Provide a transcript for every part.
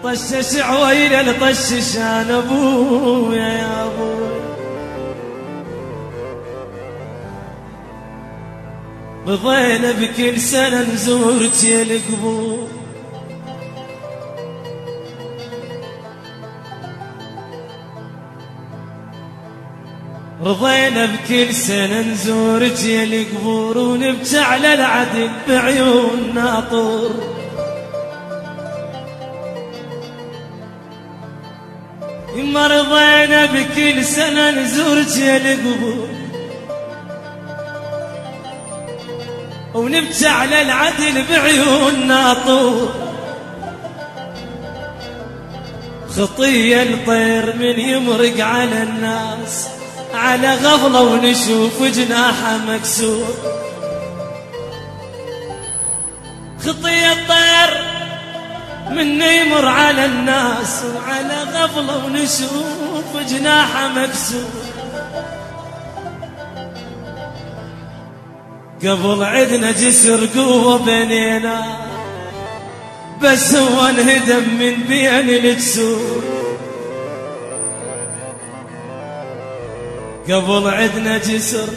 طشش عويلة طشش انا ابويا يا ابويا. رضينا بكل سنة نزورك يا القبور، رضينا بكل سنة نزورك يا القبور، ونبكي على العدل بعيون ناطر. يما رضينا بكل سنة نزورك يا القبور، ونبكي على العدل بعيون ناطور. خطية الطير من يمرق على الناس على غفلة ونشوف جناحه مكسور. خطية الطير من يمر على الناس وعلى غفلة ونشوف جناحه مكسور. قبل عدنا جسر قوة بيننا، بس هو انهدم من بين الجسور. قبل عدنا جسر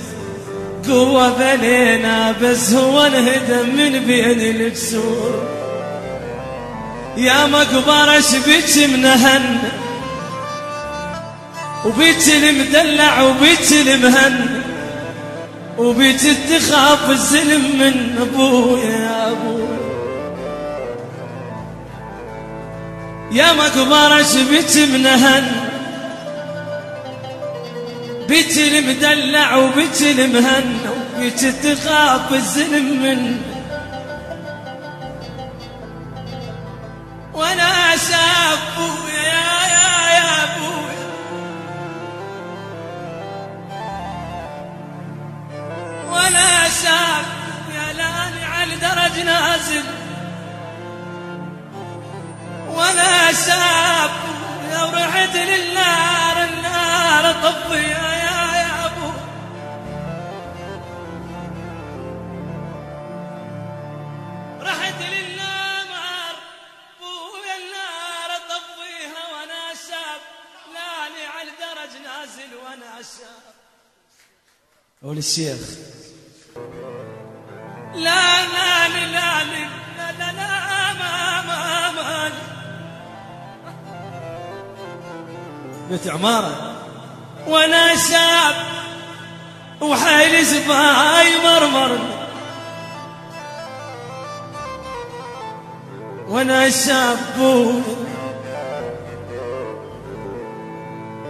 قوة بيننا، بس هو انهدم من بين الجسور. يا مقبرة شبيك منهن، وبيك المدلع وبيك المهن، وبيك تخاف الزلم من ابويا يا ابويا. يا مقبرة شبيك منهن، بيك المدلع وبيك المهن، وبيك تخاف الزلم من. وانا شاب ابويا يا ابويا، وانا شاب يا لاني على درج نازل. وانا شاب يا ورحت للنار النار طفيها يا ابو. رحت للنار ابويا النار طفيها، وانا شاب لاني على درج نازل. وانا شاب قول الشيخ لا لا لا لا لا لا لا ما بيت عمارة. وانا شاب وحيل زباي مرمر، وانا شاب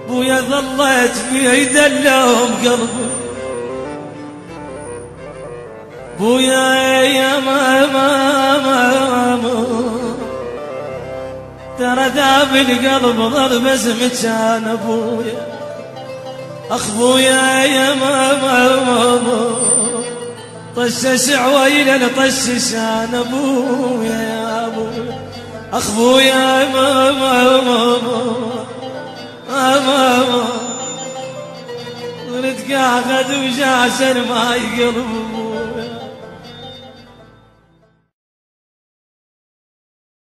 بويا ظليت بيد اللوم قلبي. بويا يا ماما ترى ذاب القلب ضل بزمك كان ابويا. اخ بويا يا ماما طشش عويلة طشش انا ابويا يا ابويا. اخ بويا يا ماما نتقاعد وجاسر ما يقلب.